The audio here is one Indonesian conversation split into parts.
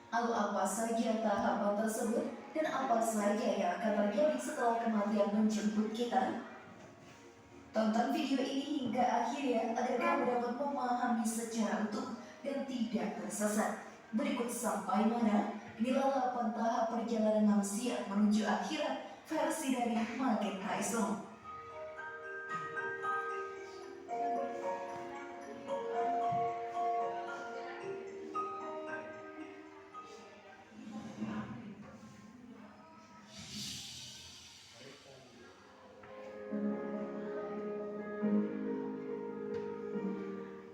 Lalu apa saja tahapan tersebut dan apa saja yang akan terjadi setelah kematian menjemput kita? Tonton video ini hingga akhir ya, agar kamu dapat memahami secara utuh dan tidak tersesat. Berikut sampai mana? Inilah 8 tahap perjalanan manusia menuju akhirat versi dari Magen Islam.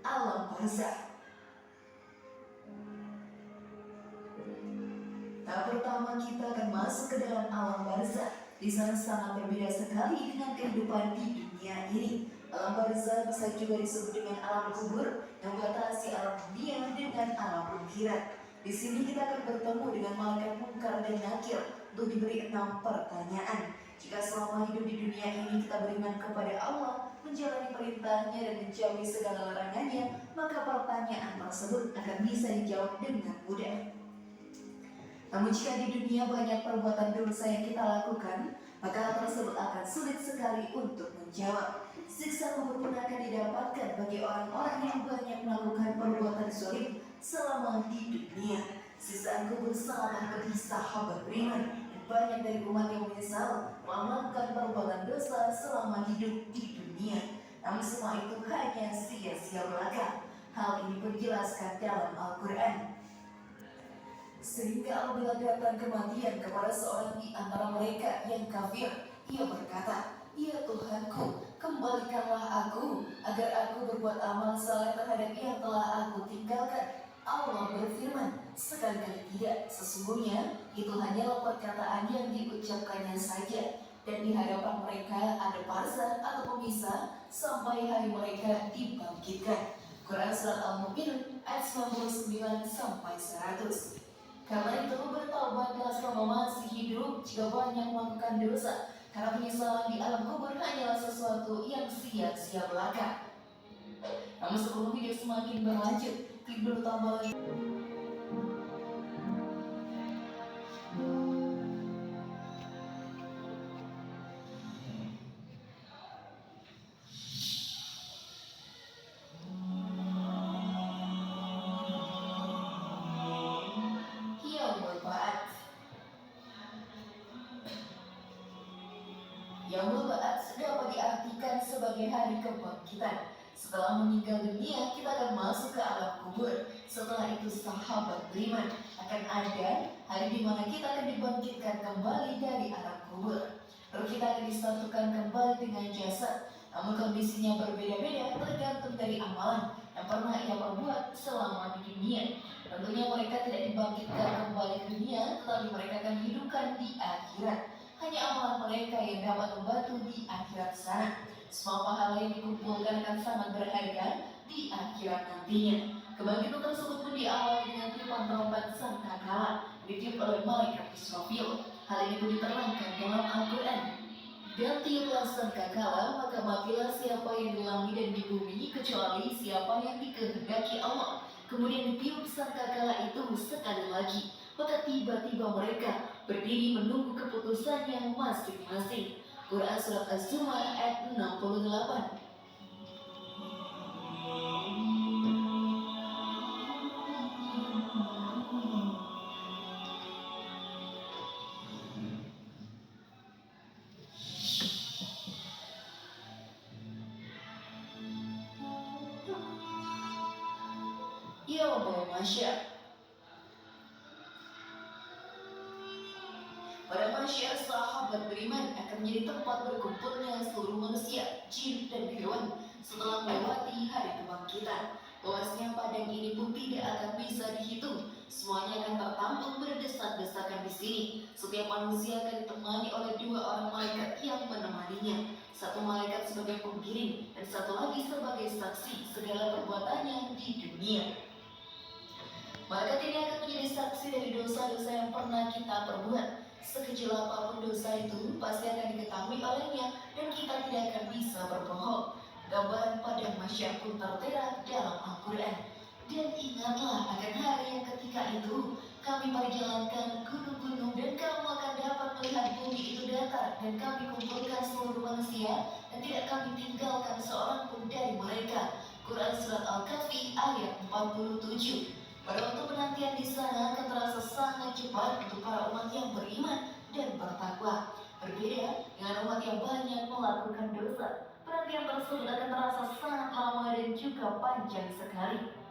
Alam barzakh. Tahap pertama kita akan masuk ke dalam alam barzakh. Di sana sangat berbeda sekali dengan kehidupan di dunia ini. Alam barzakh bisa juga disebut dengan alam kubur yang membatasi alam dunia dengan alam akhirat. Di sini kita akan bertemu dengan malaikat Munkar dan Nakir untuk diberi 6 pertanyaan. Jika selama hidup di dunia ini kita beriman kepada Allah, menjalani perintahnya dan menjauhi segala larangannya, maka pertanyaan tersebut akan bisa dijawab dengan mudah. Namun jika di dunia banyak perbuatan dosa yang kita lakukan, maka hal tersebut akan sulit sekali untuk menjawab. Siksa kubur pun akan didapatkan bagi orang-orang yang banyak melakukan perbuatan zalim selama di dunia. Siksaan kubur sangat bagi sahabat beriman. Banyak dari umat yang menyesal melakukan perbuatan dosa selama hidup di dunia. Namun semua itu hanya sia-sia belaka. Hal ini pun dijelaskan dalam Al-Quran. Sehingga apabila datang kematian kepada seorang di antara mereka yang kafir, ia berkata, "Ya Tuhanku, kembalikanlah aku agar aku berbuat amal saleh terhadap yang telah aku tinggalkan." Allah berfirman, "Sekali-kali tidak, sesungguhnya itu hanyalah perkataan yang diucapkannya saja, dan di hadapan mereka ada barzakh atau pemisah sampai hari mereka dibangkitkan." Quran Surat Al-Mu'minun ayat 99 sampai 100. Karena itu bertobatlah selama masih hidup jika banyak melakukan dosa, karena penyesalan di alam kubur hanyalah sesuatu yang sia-sia belaka. Namun sebelum video semakin berlanjut, klik dulu tombol Yaumul Ba'ats. Yaumul Ba'ats dapat diartikan sebagai hari kebangkitan. Setelah meninggal dunia, kita akan masuk ke alam kubur. Setelah itu sahabat beriman, akan ada hari di mana kita akan dibangkitkan kembali dari alam kubur. Lalu kita akan disatukan kembali dengan jasad. Namun kondisinya berbeda-beda tergantung dari amalan yang pernah ia perbuat selama di dunia. Tentunya mereka tidak dibangkitkan kembali ke dunia, tetapi mereka akan dihidupkan di akhirat. Hanya amalan mereka yang dapat membantu di akhirat sana. Semua pahala yang dikumpulkan akan sangat berharga di akhirat nantinya. Kebangkitan tersebut pun diawali dengan tiupan trompet sangkakala ditiup oleh malaikat Israfil. Hal ini pun diterangkan dalam Al-Quran. Dan tiuplah sangkakala, maka matilah siapa yang di langit dan di bumi kecuali siapa yang dikehendaki Allah. Kemudian ditiup sangkakala itu sekali lagi, maka tiba-tiba mereka berdiri menunggu keputusannya masing-masing. Quran Surat Az-Zumar ayat 68. Yaumul Mahsyar. Pada mahsyar, sahabat beriman akan menjadi tempat berkumpulnya seluruh manusia, jin, dan hewan setelah melewati hari kebangkitan. Luasnya padang ini pun tidak akan bisa dihitung. Semuanya akan tertampung berdesak-desakan di sini. Setiap manusia akan ditemani oleh 2 orang malaikat yang menemaninya. Satu malaikat sebagai penggiring dan satu lagi sebagai saksi segala perbuatannya di dunia. Malaikat ini akan menjadi saksi dari dosa-dosa yang pernah kita perbuat. Sekecil apapun dosa itu pasti akan diketahui olehnya dan kita tidak akan bisa berbohong. Gambaran padang mahsyar pun tertera dalam Al-Quran. Dan ingatlah akan hari yang ketika itu Kami perjalankan gunung-gunung dan kamu akan dapat melihat bumi itu datar, dan kami kumpulkan seluruh manusia dan tidak kami tinggalkan seorang pun dari mereka. Quran Surat Al-Kahfi ayat 47. Pada waktu penantian di sana akan terasa sangat cepat untuk para umat yang beriman dan bertakwa. Berbeda dengan umat yang banyak melakukan dosa, penantian tersebut akan terasa sangat lama dan juga panjang sekali.